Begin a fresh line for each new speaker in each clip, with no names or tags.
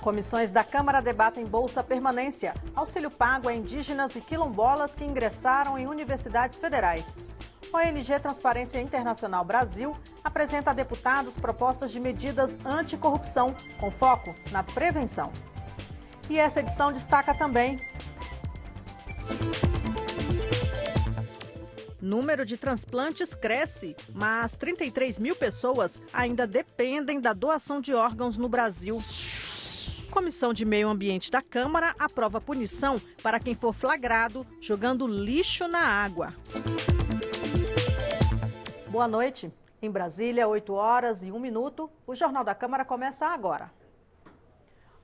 Comissões da Câmara debatem Bolsa Permanência, auxílio pago a indígenas e quilombolas que ingressaram em universidades federais. ONG Transparência Internacional Brasil apresenta a deputados propostas de medidas anticorrupção, com foco na prevenção. E essa edição destaca também: número de transplantes cresce, mas 33 mil pessoas ainda dependem da doação de órgãos no Brasil. Comissão de Meio Ambiente da Câmara aprova punição para quem for flagrado jogando lixo na água. Boa noite. Em Brasília, 8h01. O Jornal da Câmara começa agora.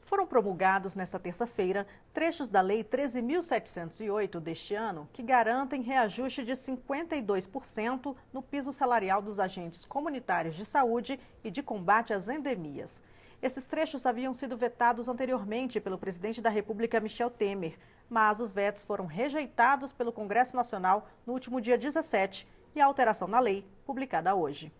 Foram promulgados nesta terça-feira trechos da Lei 13.708 deste ano que garantem reajuste de 52% no piso salarial dos agentes comunitários de saúde e de combate às endemias. Esses trechos haviam sido vetados anteriormente pelo presidente da República, Michel Temer, mas os vetos foram rejeitados pelo Congresso Nacional no último dia 17 e a alteração na lei, publicada hoje.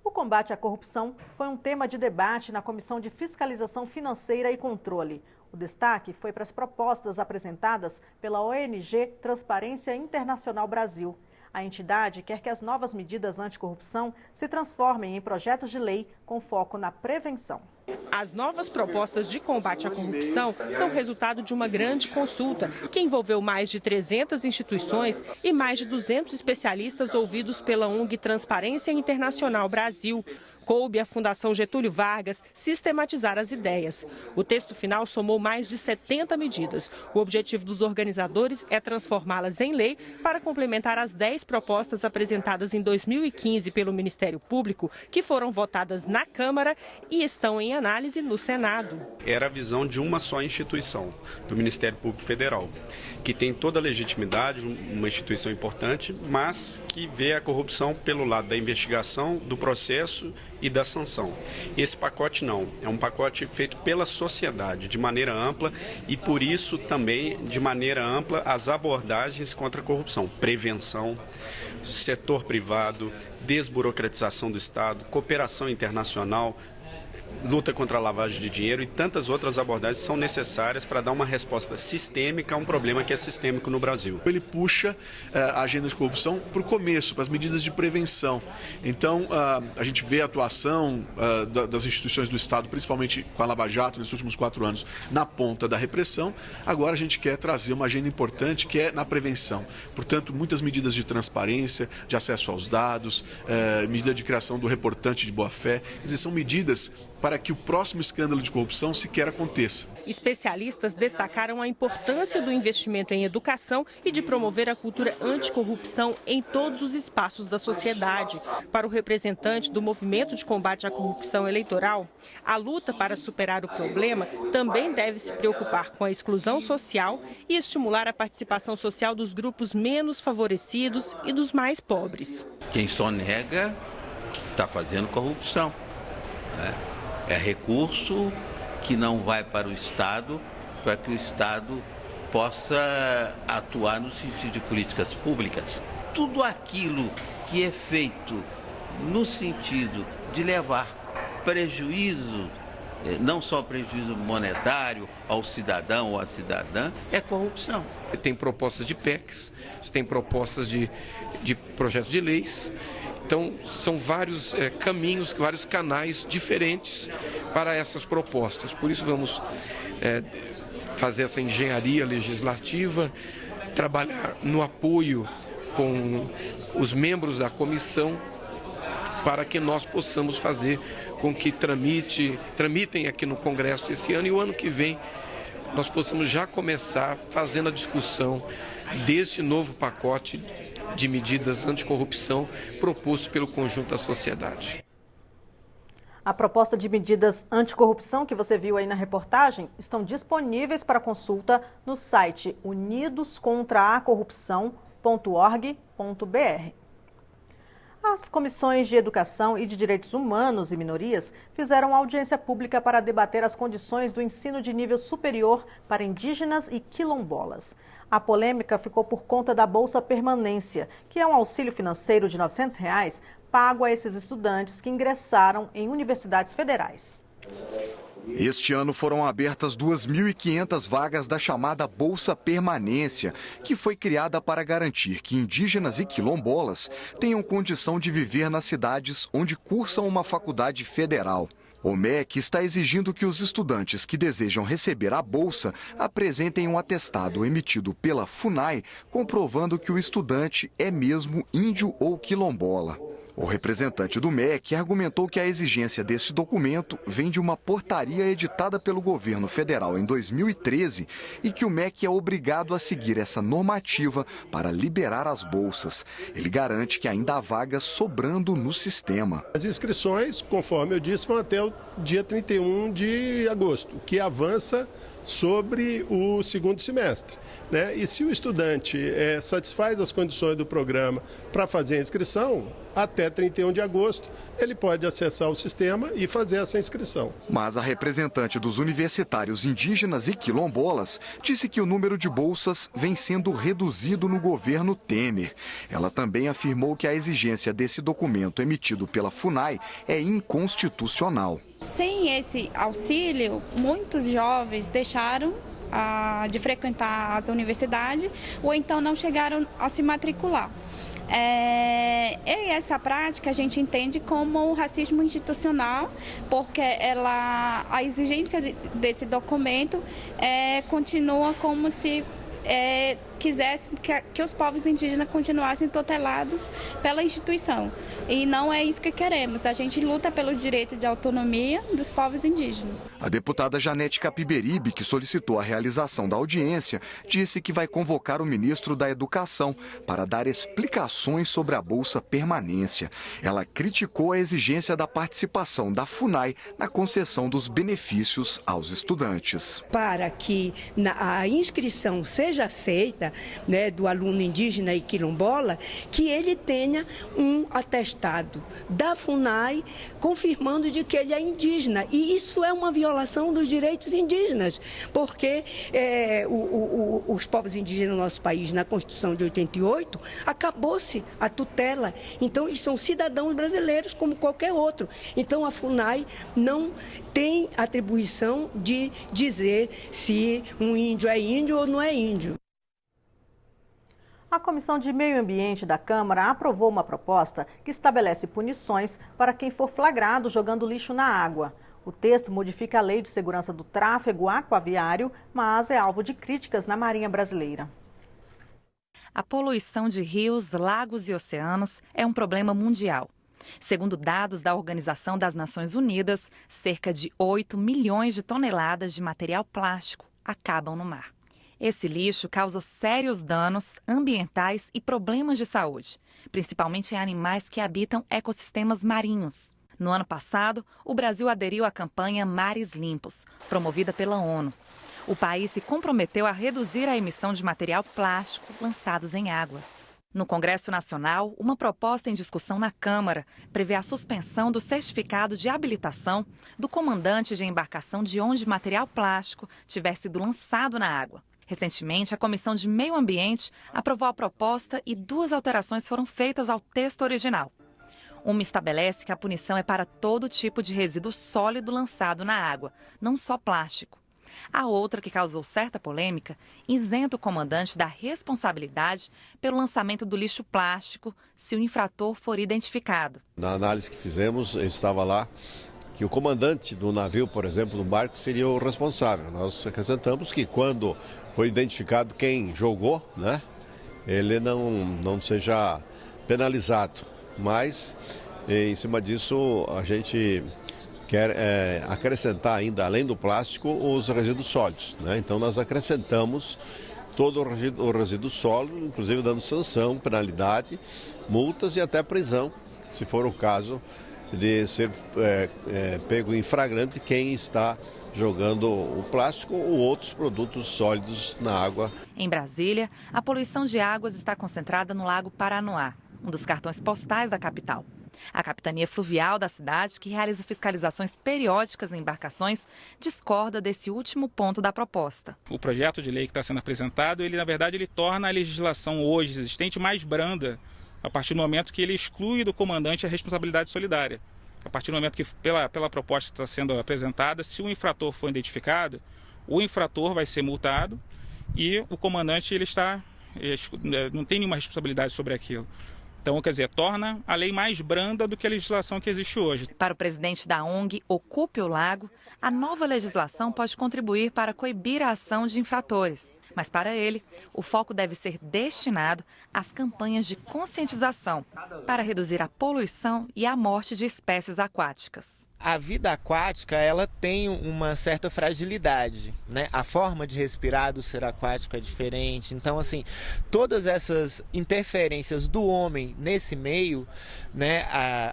O combate à corrupção foi um tema de debate na Comissão de Fiscalização Financeira e Controle. O destaque foi para as propostas apresentadas pela ONG Transparência Internacional Brasil. A entidade quer que as novas medidas anticorrupção se transformem em projetos de lei com foco na prevenção.
As novas propostas de combate à corrupção são resultado de uma grande consulta que envolveu mais de 300 instituições e mais de 200 especialistas ouvidos pela ONG Transparência Internacional Brasil. Coube à Fundação Getúlio Vargas sistematizar as ideias. O texto final somou mais de 70 medidas. O objetivo dos organizadores é transformá-las em lei para complementar as 10 propostas apresentadas em 2015 pelo Ministério Público, que foram votadas na Câmara e estão em análise no Senado.
Era a visão de uma só instituição, do Ministério Público Federal, que tem toda a legitimidade, uma instituição importante, mas que vê a corrupção pelo lado da investigação, do processo e da sanção. Esse pacote não, é um pacote feito pela sociedade de maneira ampla e por isso também de maneira ampla as abordagens contra a corrupção, prevenção, setor privado, desburocratização do Estado, cooperação internacional, luta contra a lavagem de dinheiro e tantas outras abordagens são necessárias para dar uma resposta sistêmica a um problema que é sistêmico no Brasil.
Ele puxa a agenda de corrupção para o começo, para as medidas de prevenção. Então, a gente vê a atuação das instituições do Estado, principalmente com a Lava Jato, nesses últimos 4 anos, na ponta da repressão. Agora a gente quer trazer uma agenda importante que é na prevenção. Portanto, muitas medidas de transparência, de acesso aos dados, medida de criação do reportante de boa-fé. Quer dizer, são medidas para que o próximo escândalo de corrupção sequer aconteça.
Especialistas destacaram a importância do investimento em educação e de promover a cultura anticorrupção em todos os espaços da sociedade. Para o representante do Movimento de Combate à Corrupção Eleitoral, a luta para superar o problema também deve se preocupar com a exclusão social e estimular a participação social dos grupos menos favorecidos e dos mais pobres.
Quem só nega está fazendo corrupção, né? É recurso que não vai para o Estado, para que o Estado possa atuar no sentido de políticas públicas. Tudo aquilo que é feito no sentido de levar prejuízo, não só prejuízo monetário ao cidadão ou à cidadã, é corrupção.
Tem propostas de PECs, tem propostas de projetos de leis. Então, são vários caminhos, vários canais diferentes para essas propostas. Por isso, vamos fazer essa engenharia legislativa, trabalhar no apoio com os membros da comissão para que nós possamos fazer com que tramitem aqui no Congresso esse ano e o ano que vem nós possamos já começar fazendo a discussão desse novo pacote de medidas anticorrupção proposto pelo conjunto da sociedade.
A proposta de medidas anticorrupção que você viu aí na reportagem estão disponíveis para consulta no site unidoscontraacorrupção.org.br. As comissões de Educação e de Direitos Humanos e Minorias fizeram audiência pública para debater as condições do ensino de nível superior para indígenas e quilombolas. A polêmica ficou por conta da Bolsa Permanência, que é um auxílio financeiro de R$ 900 pago a esses estudantes que ingressaram em universidades federais.
Este ano foram abertas 2.500 vagas da chamada Bolsa Permanência, que foi criada para garantir que indígenas e quilombolas tenham condição de viver nas cidades onde cursam uma faculdade federal. O MEC está exigindo que os estudantes que desejam receber a bolsa apresentem um atestado emitido pela FUNAI, comprovando que o estudante é mesmo índio ou quilombola. O representante do MEC argumentou que a exigência desse documento vem de uma portaria editada pelo governo federal em 2013 e que o MEC é obrigado a seguir essa normativa para liberar as bolsas. Ele garante que ainda há vagas sobrando no sistema.
As inscrições, conforme eu disse, vão até o dia 31 de agosto, que avança sobre o segundo semestre, né? E se o estudante satisfaz as condições do programa para fazer a inscrição, até 31 de agosto ele pode acessar o sistema e fazer essa inscrição.
Mas a representante dos universitários indígenas e quilombolas disse que o número de bolsas vem sendo reduzido no governo Temer. Ela também afirmou que a exigência desse documento emitido pela FUNAI é inconstitucional.
Sem esse auxílio, muitos jovens deixaram de frequentar as universidades ou então não chegaram a se matricular. E essa prática a gente entende como racismo institucional, porque a exigência desse documento continua como se quisesse que os povos indígenas continuassem tutelados pela instituição. E não é isso que queremos. A gente luta pelo direito de autonomia dos povos indígenas.
A deputada Janete Capiberibe, que solicitou a realização da audiência, disse que vai convocar o ministro da Educação para dar explicações sobre a Bolsa Permanência. Ela criticou a exigência da participação da FUNAI na concessão dos benefícios aos estudantes.
Para que a inscrição seja aceita, né, do aluno indígena e quilombola, que ele tenha um atestado da FUNAI confirmando de que ele é indígena. E isso é uma violação dos direitos indígenas, porque os povos indígenas no nosso país, na Constituição de 88, acabou-se a tutela. Então, eles são cidadãos brasileiros como qualquer outro. Então, a FUNAI não tem atribuição de dizer se um índio é índio ou não é índio.
A Comissão de Meio Ambiente da Câmara aprovou uma proposta que estabelece punições para quem for flagrado jogando lixo na água. O texto modifica a Lei de Segurança do Tráfego Aquaviário, mas é alvo de críticas na Marinha Brasileira.
A poluição de rios, lagos e oceanos é um problema mundial. Segundo dados da Organização das Nações Unidas, cerca de 8 milhões de toneladas de material plástico acabam no mar. Esse lixo causa sérios danos ambientais e problemas de saúde, principalmente em animais que habitam ecossistemas marinhos. No ano passado, o Brasil aderiu à campanha Mares Limpos, promovida pela ONU. O país se comprometeu a reduzir a emissão de material plástico lançados em águas. No Congresso Nacional, uma proposta em discussão na Câmara prevê a suspensão do certificado de habilitação do comandante de embarcação de onde material plástico tiver sido lançado na água. Recentemente, a Comissão de Meio Ambiente aprovou a proposta e 2 alterações foram feitas ao texto original. Uma estabelece que a punição é para todo tipo de resíduo sólido lançado na água, não só plástico. A outra, que causou certa polêmica, isenta o comandante da responsabilidade pelo lançamento do lixo plástico se o infrator for identificado.
Na análise que fizemos, estava lá que o comandante do navio, por exemplo, do barco, seria o responsável. Nós acrescentamos que quando for identificado quem jogou, né, ele não seja penalizado. Mas, em cima disso, a gente quer acrescentar ainda, além do plástico, os resíduos sólidos, né? Então, nós acrescentamos todo o resíduo sólido, inclusive dando sanção, penalidade, multas e até prisão, se for o caso de ser pego em flagrante quem está jogando o plástico ou outros produtos sólidos na água.
Em Brasília, a poluição de águas está concentrada no Lago Paranoá, um dos cartões postais da capital. A Capitania Fluvial da cidade, que realiza fiscalizações periódicas em embarcações, discorda desse último ponto da proposta.
O projeto de lei que está sendo apresentado, na verdade, ele torna a legislação hoje existente mais branda, a partir do momento que ele exclui do comandante a responsabilidade solidária. A partir do momento que, pela proposta que está sendo apresentada, se o infrator for identificado, o infrator vai ser multado e o comandante não tem nenhuma responsabilidade sobre aquilo. Então, quer dizer, torna a lei mais branda do que a legislação que existe hoje.
Para o presidente da ONG Ocupe o Lago, a nova legislação pode contribuir para coibir a ação de infratores. Mas, para ele, o foco deve ser destinado às campanhas de conscientização para reduzir a poluição e a morte de espécies aquáticas.
A vida aquática, ela tem uma certa fragilidade, né? A forma de respirar do ser aquático é diferente. Então, assim, todas essas interferências do homem nesse meio, né,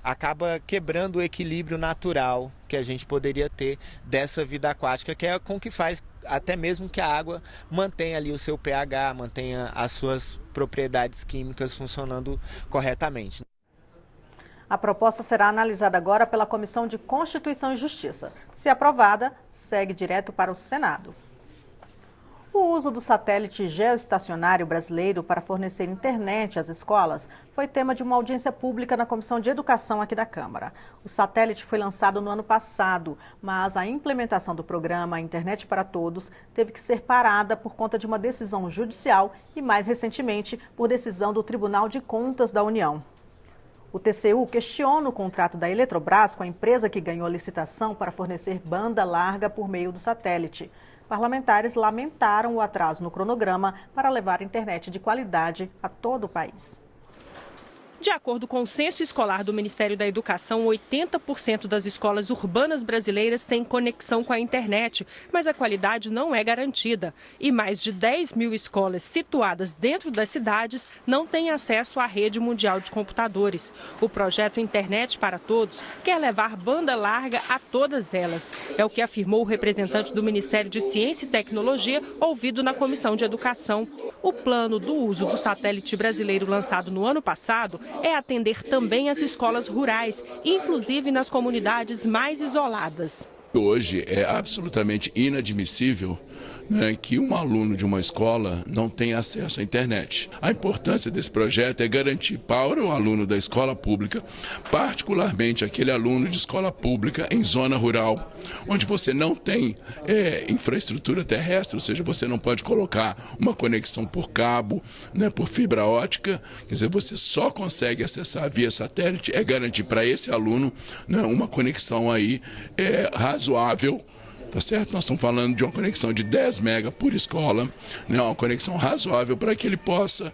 acaba quebrando o equilíbrio natural que a gente poderia ter dessa vida aquática, que é com que faz até mesmo que a água mantenha ali o seu pH, mantenha as suas propriedades químicas funcionando corretamente.
A proposta será analisada agora pela Comissão de Constituição e Justiça. Se aprovada, segue direto para o Senado. O uso do satélite geoestacionário brasileiro para fornecer internet às escolas foi tema de uma audiência pública na Comissão de Educação aqui da Câmara. O satélite foi lançado no ano passado, mas a implementação do programa Internet para Todos teve que ser parada por conta de uma decisão judicial e, mais recentemente, por decisão do Tribunal de Contas da União. O TCU questiona o contrato da Eletrobras com a empresa que ganhou a licitação para fornecer banda larga por meio do satélite. Parlamentares lamentaram o atraso no cronograma para levar internet de qualidade a todo o país.
De acordo com o censo escolar do Ministério da Educação, 80% das escolas urbanas brasileiras têm conexão com a internet, mas a qualidade não é garantida. E mais de 10 mil escolas situadas dentro das cidades não têm acesso à rede mundial de computadores. O projeto Internet para Todos quer levar banda larga a todas elas. É o que afirmou o representante do Ministério de Ciência e Tecnologia, ouvido na Comissão de Educação. O plano do uso do satélite brasileiro lançado no ano passado é atender também as escolas rurais, inclusive nas comunidades mais isoladas.
Hoje é absolutamente inadmissível, né, que um aluno de uma escola não tenha acesso à internet. A importância desse projeto é garantir para o aluno da escola pública, particularmente aquele aluno de escola pública em zona rural, onde você não tem infraestrutura terrestre, ou seja, você não pode colocar uma conexão por cabo, né, por fibra ótica, quer dizer, você só consegue acessar via satélite, é garantir para esse aluno, né, uma conexão aí razoável. Tá certo? Nós estamos falando de uma conexão de 10 mega por escola, né? Uma conexão razoável para que ele possa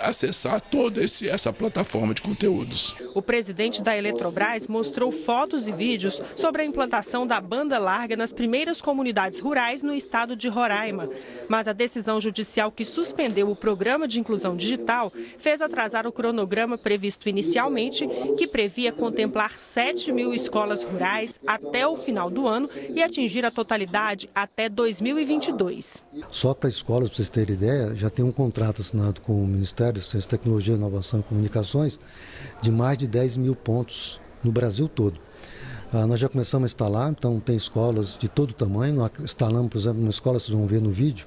acessar toda essa plataforma de conteúdos.
O presidente da Eletrobras mostrou fotos e vídeos sobre a implantação da banda larga nas primeiras comunidades rurais no estado de Roraima. Mas a decisão judicial que suspendeu o programa de inclusão digital fez atrasar o cronograma previsto inicialmente, que previa contemplar 7 mil escolas rurais até o final do ano e atingir a totalidade até 2022.
Só para escolas, para vocês terem ideia, já tem um contrato assinado com o Ministério de Ciência, Tecnologia, Inovação e Comunicações de mais de 10 mil pontos no Brasil todo. Nós já começamos a instalar, então tem escolas de todo tamanho. Nós instalamos, por exemplo, uma escola, vocês vão ver no vídeo,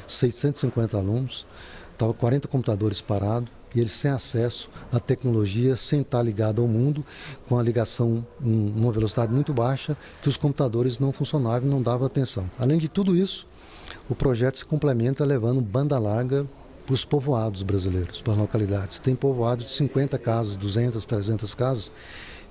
650 alunos, estava 40 computadores parados, e eles sem acesso à tecnologia, sem estar ligado ao mundo, com a ligação numa velocidade muito baixa, que os computadores não funcionavam e não davam atenção. Além de tudo isso, o projeto se complementa levando banda larga para os povoados brasileiros, para as localidades. Tem povoados de 50 casas, 200, 300 casas,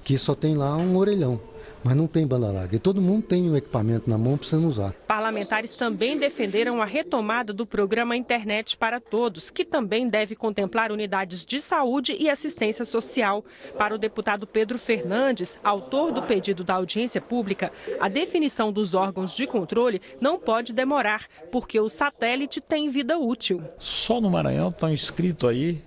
que só tem lá um orelhão, mas não tem banda larga. E todo mundo tem o equipamento na mão precisando usar.
Parlamentares também defenderam a retomada do programa Internet para Todos, que também deve contemplar unidades de saúde e assistência social. Para o deputado Pedro Fernandes, autor do pedido da audiência pública, a definição dos órgãos de controle não pode demorar, porque o satélite tem vida útil.
Só no Maranhão estão inscritos aí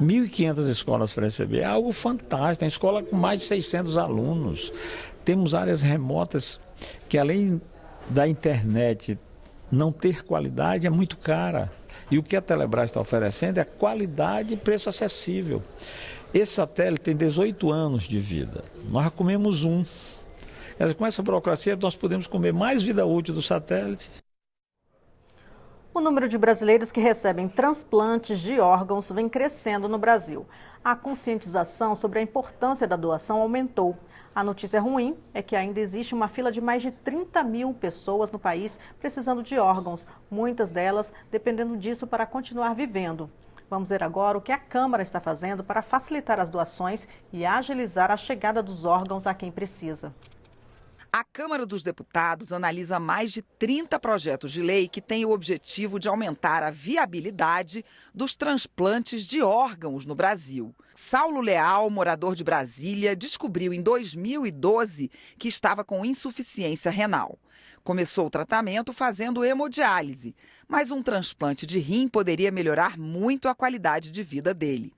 1.500 escolas para receber. É algo fantástico. Tem escola com mais de 600 alunos. Temos áreas remotas que, além da internet não ter qualidade, é muito cara. E o que a Telebrás está oferecendo é qualidade e preço acessível. Esse satélite tem 18 anos de vida. Nós já comemos um. Com essa burocracia, nós podemos comer mais vida útil do satélite.
O número de brasileiros que recebem transplantes de órgãos vem crescendo no Brasil. A conscientização sobre a importância da doação aumentou. A notícia ruim é que ainda existe uma fila de mais de 30 mil pessoas no país precisando de órgãos, muitas delas dependendo disso para continuar vivendo. Vamos ver agora o que a Câmara está fazendo para facilitar as doações e agilizar a chegada dos órgãos a quem precisa.
A Câmara dos Deputados analisa mais de 30 projetos de lei que têm o objetivo de aumentar a viabilidade dos transplantes de órgãos no Brasil. Saulo Leal, morador de Brasília, descobriu em 2012 que estava com insuficiência renal. Começou o tratamento fazendo hemodiálise, mas um transplante de rim poderia melhorar muito a qualidade de vida dele.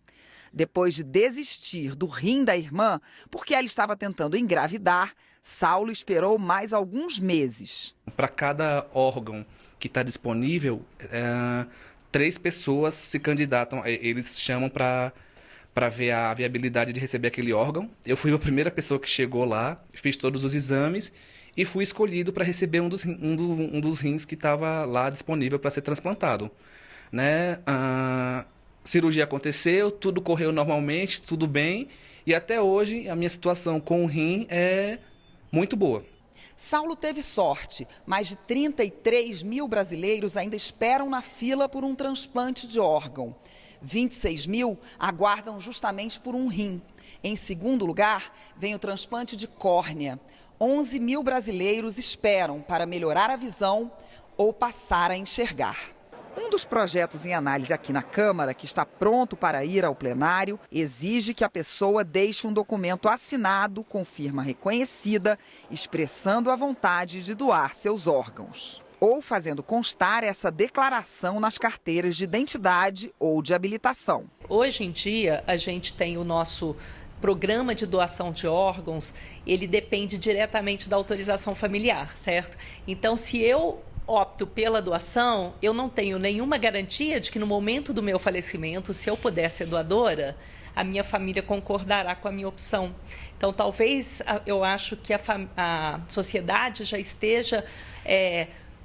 Depois de desistir do rim da irmã, porque ela estava tentando engravidar, Saulo esperou mais alguns meses.
Para cada órgão que está disponível, 3 pessoas se candidatam. Eles chamam para ver a viabilidade de receber aquele órgão. Eu fui a primeira pessoa que chegou lá, fiz todos os exames e fui escolhido para receber um dos rins que estava lá disponível para ser transplantado. Né? Cirurgia aconteceu, tudo correu normalmente, tudo bem. E até hoje a minha situação com o rim é muito boa.
Saulo teve sorte. Mais de 33 mil brasileiros ainda esperam na fila por um transplante de órgão. 26 mil aguardam justamente por um rim. Em segundo lugar, vem o transplante de córnea. 11 mil brasileiros esperam para melhorar a visão ou passar a enxergar. Um dos projetos em análise aqui na Câmara, que está pronto para ir ao plenário, exige que a pessoa deixe um documento assinado com firma reconhecida, expressando a vontade de doar seus órgãos, ou fazendo constar essa declaração nas carteiras de identidade ou de habilitação.
Hoje em dia, a gente tem o nosso programa de doação de órgãos, ele depende diretamente da autorização familiar, certo? Então, se eu opto pela doação, eu não tenho nenhuma garantia de que no momento do meu falecimento, se eu puder ser doadora, a minha família concordará com a minha opção. Então, talvez eu acho que a sociedade já esteja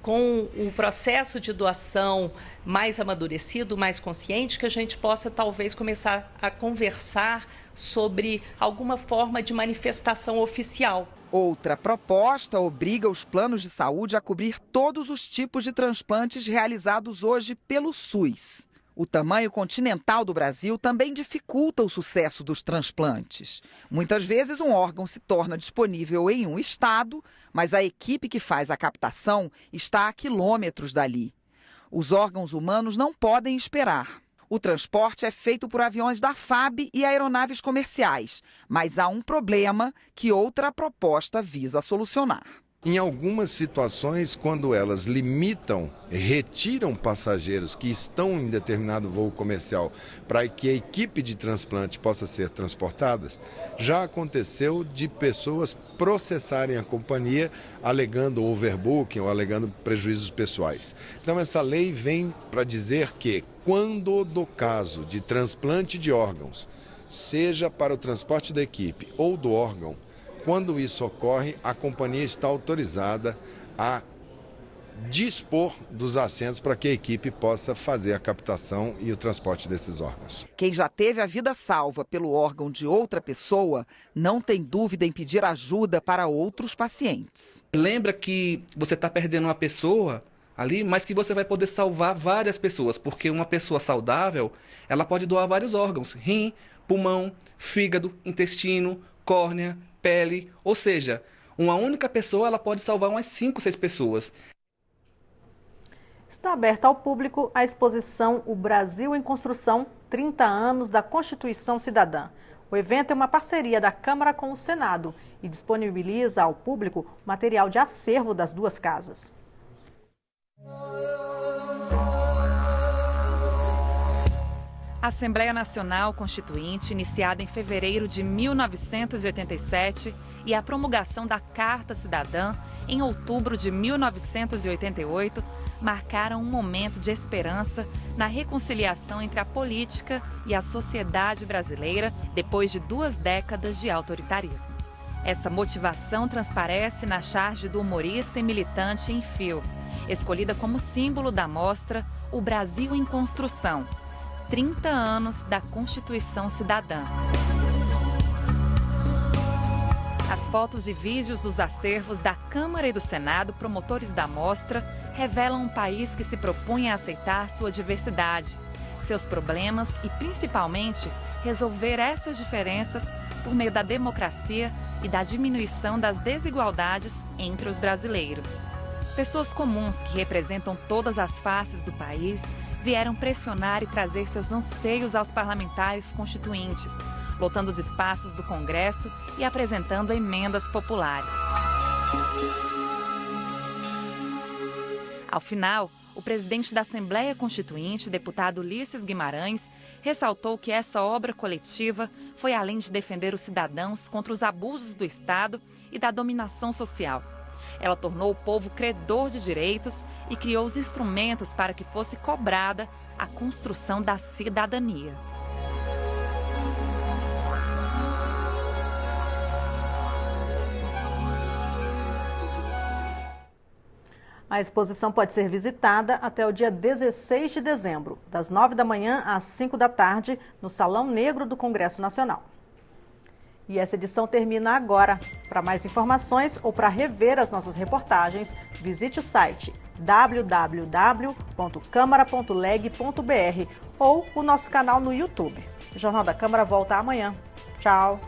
com o processo de doação mais amadurecido, mais consciente, que a gente possa talvez começar a conversar sobre alguma forma de manifestação oficial.
Outra proposta obriga os planos de saúde a cobrir todos os tipos de transplantes realizados hoje pelo SUS. O tamanho continental do Brasil também dificulta o sucesso dos transplantes. Muitas vezes um órgão se torna disponível em um estado, mas a equipe que faz a captação está a quilômetros dali. Os órgãos humanos não podem esperar. O transporte é feito por aviões da FAB e aeronaves comerciais, mas há um problema que outra proposta visa solucionar.
Em algumas situações, quando elas limitam, retiram passageiros que estão em determinado voo comercial para que a equipe de transplante possa ser transportada, já aconteceu de pessoas processarem a companhia alegando overbooking ou alegando prejuízos pessoais. Então essa lei vem para dizer que quando do caso de transplante de órgãos, seja para o transporte da equipe ou do órgão, quando isso ocorre, a companhia está autorizada a dispor dos assentos para que a equipe possa fazer a captação e o transporte desses órgãos.
Quem já teve a vida salva pelo órgão de outra pessoa não tem dúvida em pedir ajuda para outros pacientes.
Lembra que você está perdendo uma pessoa ali, mas que você vai poder salvar várias pessoas, porque uma pessoa saudável, ela pode doar vários órgãos: rim, pulmão, fígado, intestino, córnea, pele, ou seja, uma única pessoa ela pode salvar umas 5, 6 pessoas.
Está aberta ao público a exposição O Brasil em Construção, 30 anos da Constituição Cidadã. O evento é uma parceria da Câmara com o Senado e disponibiliza ao público material de acervo das duas casas.
A Assembleia Nacional Constituinte, iniciada em fevereiro de 1987, e a promulgação da Carta Cidadã, em outubro de 1988, marcaram um momento de esperança na reconciliação entre a política e a sociedade brasileira depois de 2 décadas de autoritarismo. Essa motivação transparece na charge do humorista e militante Enfio. escolhida como símbolo da mostra O Brasil em Construção, 30 anos da Constituição Cidadã. As fotos e vídeos dos acervos da Câmara e do Senado, promotores da mostra, revelam um país que se propõe a aceitar sua diversidade, seus problemas e, principalmente, resolver essas diferenças por meio da democracia e da diminuição das desigualdades entre os brasileiros. Pessoas comuns que representam todas as faces do país vieram pressionar e trazer seus anseios aos parlamentares constituintes, lotando os espaços do Congresso e apresentando emendas populares. Ao final, o presidente da Assembleia Constituinte, deputado Ulisses Guimarães, ressaltou que essa obra coletiva foi além de defender os cidadãos contra os abusos do Estado e da dominação social. Ela tornou o povo credor de direitos e criou os instrumentos para que fosse cobrada a construção da cidadania.
A exposição pode ser visitada até o dia 16 de dezembro, das 9 da manhã às 5 da tarde, no Salão Negro do Congresso Nacional. E essa edição termina agora. Para mais informações ou para rever as nossas reportagens, visite o site www.câmara.leg.br ou o nosso canal no YouTube. O Jornal da Câmara volta amanhã. Tchau!